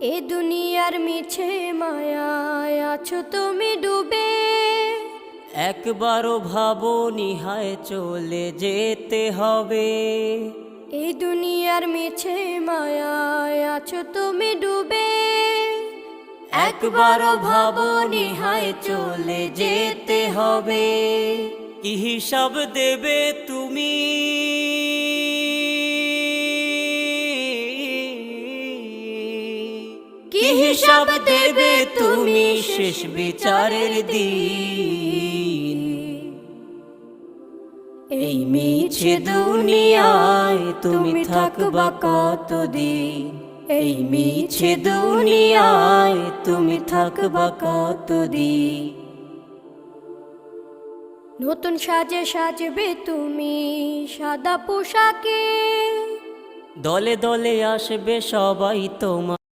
এ দুনিয়ার মিছে মায়ায় আছো তুমি ডুবে। একবারও ভাবোনি হায় চলে যেতে হবে। এই দুনিয়ার মিছে মায়ায় আছো তুমি ডুবে। একবারও ভাবোনি হায় চলে যেতে হবে। কি হিসাব দেবে তুমি? কি হিসাব দেবে তুমি শেষ বিচারের দিন? এই মিছে দুনিয়ায় তুমি থাকবা কতদিন? এই মিছে দুনিয়ায় তুমি থাকবা কতদিন? নতুন সাজে সাজবে তুমি সাদা পোশাকে। দলে দলে আসবে সবাই তোমার